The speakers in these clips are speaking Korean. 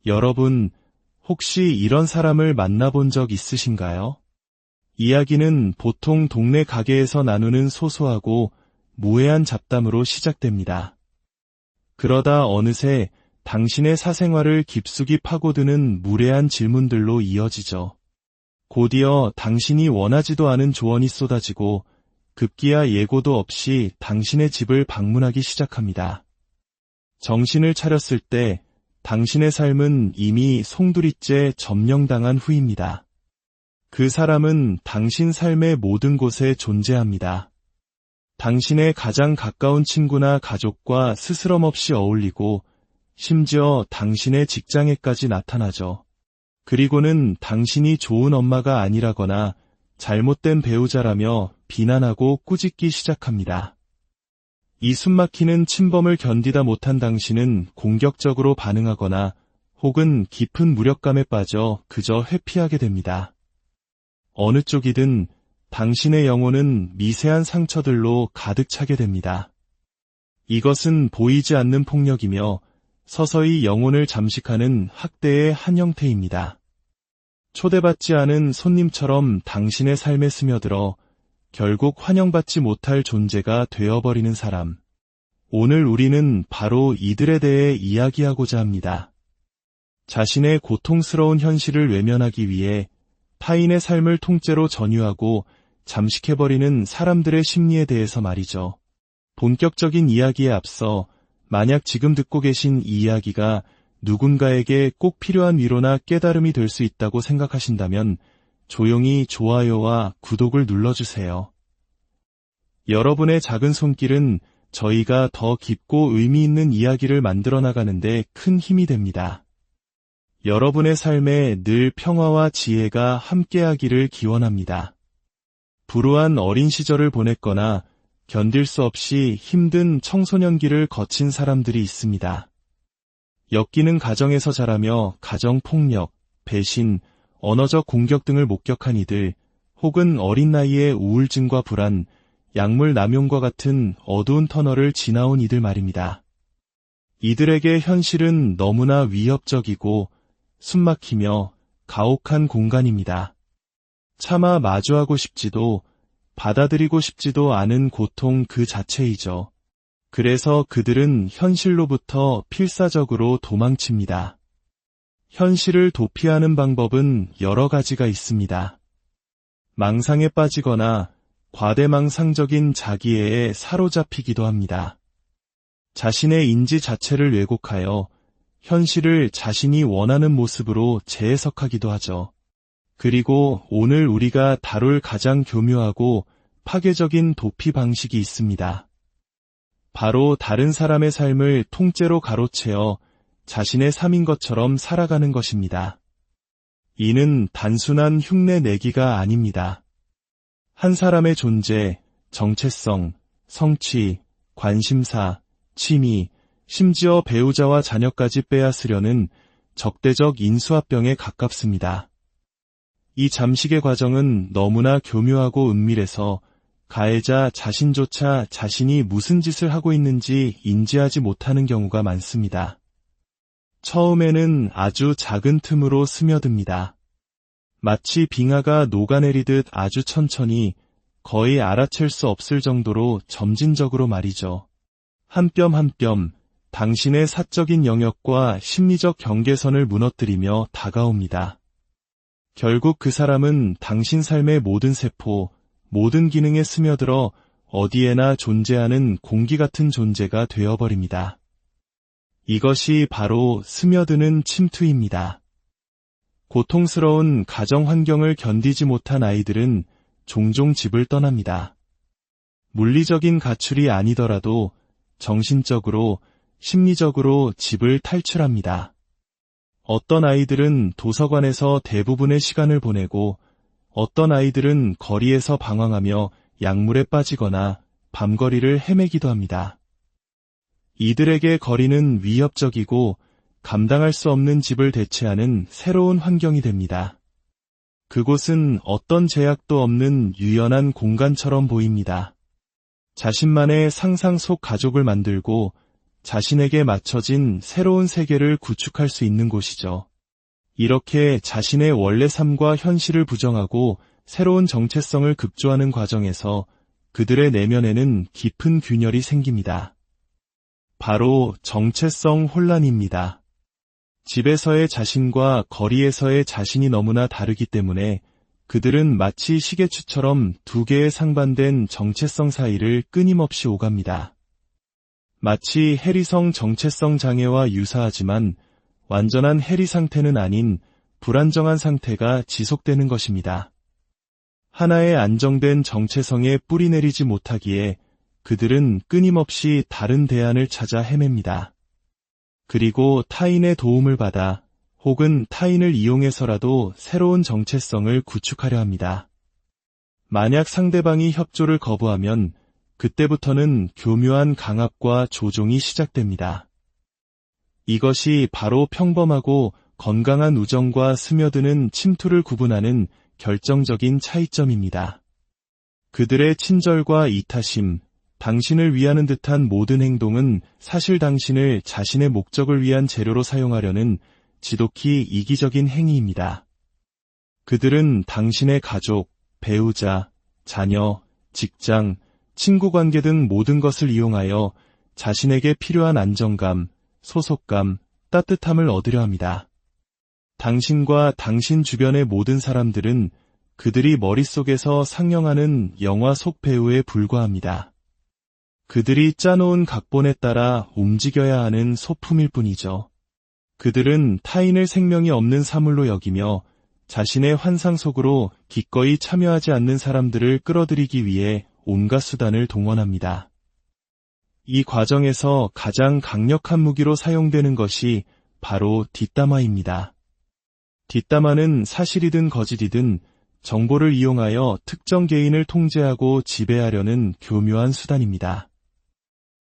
여러분, 혹시 이런 사람을 만나본 적 있으신가요? 이야기는 보통 동네 가게에서 나누는 소소하고 무해한 잡담으로 시작됩니다. 그러다 어느새 당신의 사생활을 깊숙이 파고드는 무례한 질문들로 이어지죠. 곧이어 당신이 원하지도 않은 조언이 쏟아지고 급기야 예고도 없이 당신의 집을 방문하기 시작합니다. 정신을 차렸을 때 당신의 삶은 이미 송두리째 점령당한 후입니다. 그 사람은 당신 삶의 모든 곳에 존재합니다. 당신의 가장 가까운 친구나 가족과 스스럼없이 어울리고 심지어 당신의 직장에까지 나타나죠. 그리고는 당신이 좋은 엄마가 아니라거나 잘못된 배우자라며 비난하고 꾸짖기 시작합니다. 이 숨막히는 침범을 견디다 못한 당신은 공격적으로 반응하거나 혹은 깊은 무력감에 빠져 그저 회피하게 됩니다. 어느 쪽이든 당신의 영혼은 미세한 상처들로 가득 차게 됩니다. 이것은 보이지 않는 폭력이며 서서히 영혼을 잠식하는 학대의 한 형태입니다. 초대받지 않은 손님처럼 당신의 삶에 스며들어 결국 환영받지 못할 존재가 되어버리는 사람. 오늘 우리는 바로 이들에 대해 이야기하고자 합니다. 자신의 고통스러운 현실을 외면하기 위해 타인의 삶을 통째로 전유하고 잠식해버리는 사람들의 심리에 대해서 말이죠. 본격적인 이야기에 앞서 만약 지금 듣고 계신 이 이야기가 누군가에게 꼭 필요한 위로나 깨달음이 될 수 있다고 생각하신다면 조용히 좋아요와 구독을 눌러주세요. 여러분의 작은 손길은 저희가 더 깊고 의미 있는 이야기를 만들어 나가는데 큰 힘이 됩니다. 여러분의 삶에 늘 평화와 지혜가 함께하기를 기원합니다. 불우한 어린 시절을 보냈거나 견딜 수 없이 힘든 청소년기를 거친 사람들이 있습니다. 엮이는 가정에서 자라며 가정폭력, 배신, 언어적 공격 등을 목격한 이들, 혹은 어린 나이에 우울증과 불안, 약물 남용과 같은 어두운 터널을 지나온 이들 말입니다. 이들에게 현실은 너무나 위협적이고 숨막히며 가혹한 공간입니다. 차마 마주하고 싶지도 받아들이고 싶지도 않은 고통 그 자체이죠. 그래서 그들은 현실로부터 필사적으로 도망칩니다. 현실을 도피하는 방법은 여러 가지가 있습니다. 망상에 빠지거나 과대망상적인 자기애에 사로잡히기도 합니다. 자신의 인지 자체를 왜곡하여 현실을 자신이 원하는 모습으로 재해석하기도 하죠. 그리고 오늘 우리가 다룰 가장 교묘하고 파괴적인 도피 방식이 있습니다. 바로 다른 사람의 삶을 통째로 가로채어 자신의 삶인 것처럼 살아가는 것입니다. 이는 단순한 흉내 내기가 아닙니다. 한 사람의 존재, 정체성, 성취, 관심사, 취미, 심지어 배우자와 자녀까지 빼앗으려는 적대적 인수합병에 가깝습니다. 이 잠식의 과정은 너무나 교묘하고 은밀해서 가해자 자신조차 자신이 무슨 짓을 하고 있는지 인지하지 못하는 경우가 많습니다. 처음에는 아주 작은 틈으로 스며듭니다. 마치 빙하가 녹아내리듯 아주 천천히 거의 알아챌 수 없을 정도로 점진적으로 말이죠. 한 뼘 한 뼘 당신의 사적인 영역과 심리적 경계선을 무너뜨리며 다가옵니다. 결국 그 사람은 당신 삶의 모든 세포, 모든 기능에 스며들어 어디에나 존재하는 공기 같은 존재가 되어버립니다. 이것이 바로 스며드는 침투입니다. 고통스러운 가정 환경을 견디지 못한 아이들은 종종 집을 떠납니다. 물리적인 가출이 아니더라도 정신적으로, 심리적으로 집을 탈출합니다. 어떤 아이들은 도서관에서 대부분의 시간을 보내고 어떤 아이들은 거리에서 방황하며 약물에 빠지거나 밤거리를 헤매기도 합니다. 이들에게 거리는 위협적이고 감당할 수 없는 집을 대체하는 새로운 환경이 됩니다. 그곳은 어떤 제약도 없는 유연한 공간처럼 보입니다. 자신만의 상상 속 가족을 만들고 자신에게 맞춰진 새로운 세계를 구축할 수 있는 곳이죠. 이렇게 자신의 원래 삶과 현실을 부정하고 새로운 정체성을 급조하는 과정에서 그들의 내면에는 깊은 균열이 생깁니다. 바로 정체성 혼란입니다. 집에서의 자신과 거리에서의 자신이 너무나 다르기 때문에 그들은 마치 시계추처럼 두 개의 상반된 정체성 사이를 끊임없이 오갑니다. 마치 해리성 정체성 장애와 유사하지만 완전한 해리 상태는 아닌 불안정한 상태가 지속되는 것입니다. 하나의 안정된 정체성에 뿌리내리지 못하기에 그들은 끊임없이 다른 대안을 찾아 헤맵니다. 그리고 타인의 도움을 받아 혹은 타인을 이용해서라도 새로운 정체성을 구축하려 합니다. 만약 상대방이 협조를 거부하면 그때부터는 교묘한 강압과 조종이 시작됩니다. 이것이 바로 평범하고 건강한 우정과 스며드는 침투를 구분하는 결정적인 차이점입니다. 그들의 친절과 이타심, 당신을 위하는 듯한 모든 행동은 사실 당신을 자신의 목적을 위한 재료로 사용하려는 지독히 이기적인 행위입니다. 그들은 당신의 가족, 배우자, 자녀, 직장, 친구관계 등 모든 것을 이용하여 자신에게 필요한 안정감, 소속감, 따뜻함을 얻으려 합니다. 당신과 당신 주변의 모든 사람들은 그들이 머릿속에서 상영하는 영화 속 배우에 불과합니다. 그들이 짜놓은 각본에 따라 움직여야 하는 소품일 뿐이죠. 그들은 타인을 생명이 없는 사물로 여기며 자신의 환상 속으로 기꺼이 참여하지 않는 사람들을 끌어들이기 위해 온갖 수단을 동원합니다. 이 과정에서 가장 강력한 무기로 사용되는 것이 바로 뒷담화입니다. 뒷담화는 사실이든 거짓이든 정보를 이용하여 특정 개인을 통제하고 지배하려는 교묘한 수단입니다.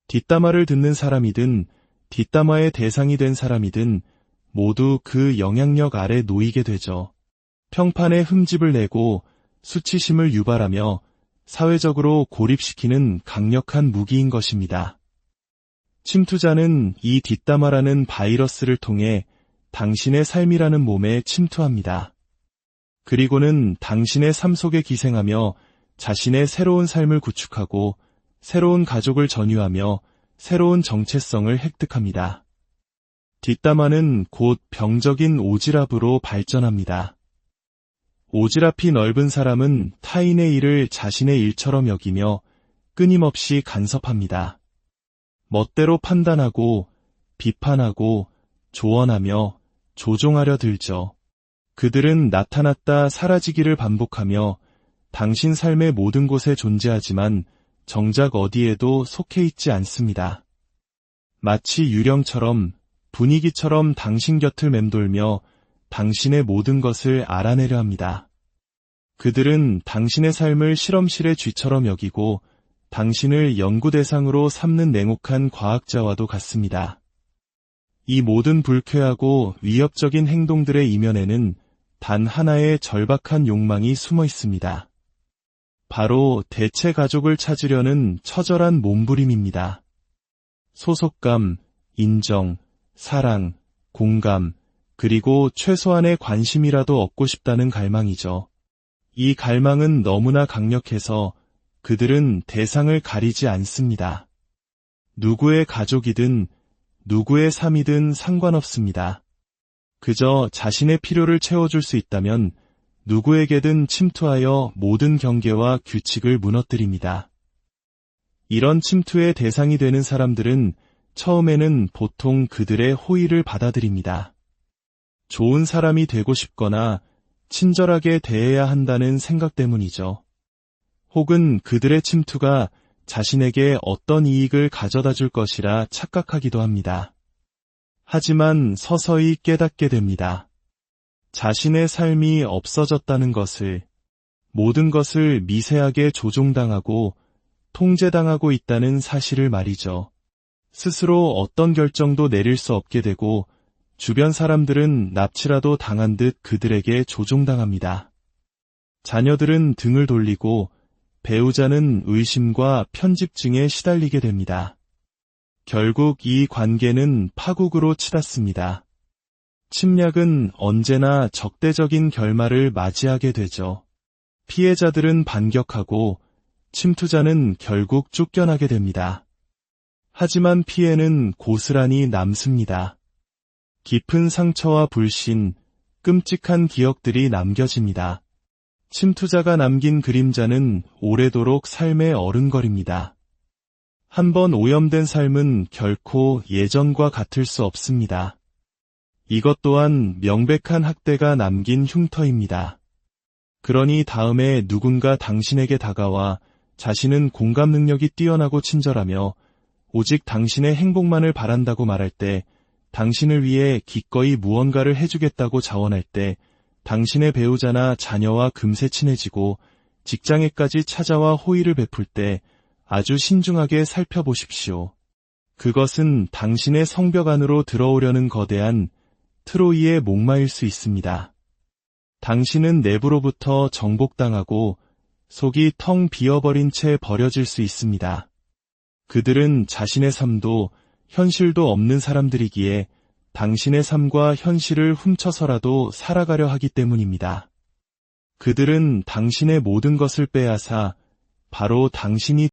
뒷담화를 듣는 사람이든 뒷담화의 대상이 된 사람이든 모두 그 영향력 아래 놓이게 되죠. 평판에 흠집을 내고 수치심을 유발하며 사회적으로 고립시키는 강력한 무기인 것입니다. 침투자는 이 뒷담화라는 바이러스를 통해 당신의 삶이라는 몸에 침투합니다. 그리고는 당신의 삶 속에 기생하며 자신의 새로운 삶을 구축하고 새로운 가족을 전유하며 새로운 정체성을 획득합니다. 뒷담화는 곧 병적인 오지랖으로 발전합니다. 오지랖이 넓은 사람은 타인의 일을 자신의 일처럼 여기며 끊임없이 간섭합니다. 멋대로 판단하고 비판하고 조언하며 조종하려 들죠. 그들은 나타났다 사라지기를 반복하며 당신 삶의 모든 곳에 존재하지만 정작 어디에도 속해 있지 않습니다. 마치 유령처럼 분위기처럼 당신 곁을 맴돌며 당신의 모든 것을 알아내려 합니다. 그들은 당신의 삶을 실험실의 쥐처럼 여기고 당신을 연구 대상으로 삼는 냉혹한 과학자와도 같습니다. 이 모든 불쾌하고 위협적인 행동들의 이면에는 단 하나의 절박한 욕망이 숨어 있습니다. 바로 대체 가족을 찾으려는 처절한 몸부림입니다. 소속감, 인정, 사랑, 공감, 그리고 최소한의 관심이라도 얻고 싶다는 갈망이죠. 이 갈망은 너무나 강력해서 그들은 대상을 가리지 않습니다. 누구의 가족이든 누구의 삶이든 상관없습니다. 그저 자신의 필요를 채워줄 수 있다면 누구에게든 침투하여 모든 경계와 규칙을 무너뜨립니다. 이런 침투의 대상이 되는 사람들은 처음에는 보통 그들의 호의를 받아들입니다. 좋은 사람이 되고 싶거나 친절하게 대해야 한다는 생각 때문이죠. 혹은 그들의 침투가 자신에게 어떤 이익을 가져다 줄 것이라 착각하기도 합니다. 하지만 서서히 깨닫게 됩니다. 자신의 삶이 없어졌다는 것을, 모든 것을 미세하게 조종당하고 통제당하고 있다는 사실을 말이죠. 스스로 어떤 결정도 내릴 수 없게 되고 주변 사람들은 납치라도 당한 듯 그들에게 조종당합니다. 자녀들은 등을 돌리고 배우자는 의심과 편집증에 시달리게 됩니다. 결국 이 관계는 파국으로 치닫습니다. 침략은 언제나 적대적인 결말을 맞이하게 되죠. 피해자들은 반격하고 침투자는 결국 쫓겨나게 됩니다. 하지만 피해는 고스란히 남습니다. 깊은 상처와 불신, 끔찍한 기억들이 남겨집니다. 침투자가 남긴 그림자는 오래도록 삶에 어른거립니다. 한번 오염된 삶은 결코 예전과 같을 수 없습니다. 이것 또한 명백한 학대가 남긴 흉터입니다. 그러니 다음에 누군가 당신에게 다가와 자신은 공감 능력이 뛰어나고 친절하며 오직 당신의 행복만을 바란다고 말할 때, 당신을 위해 기꺼이 무언가를 해주겠다고 자원할 때, 당신의 배우자나 자녀와 금세 친해지고 직장에까지 찾아와 호의를 베풀 때 아주 신중하게 살펴보십시오. 그것은 당신의 성벽 안으로 들어오려는 거대한 트로이의 목마일 수 있습니다. 당신은 내부로부터 정복당하고 속이 텅 비어버린 채 버려질 수 있습니다. 그들은 자신의 삶도 현실도 없는 사람들이기에 당신의 삶과 현실을 훔쳐서라도 살아가려 하기 때문입니다. 그들은 당신의 모든 것을 빼앗아 바로 당신이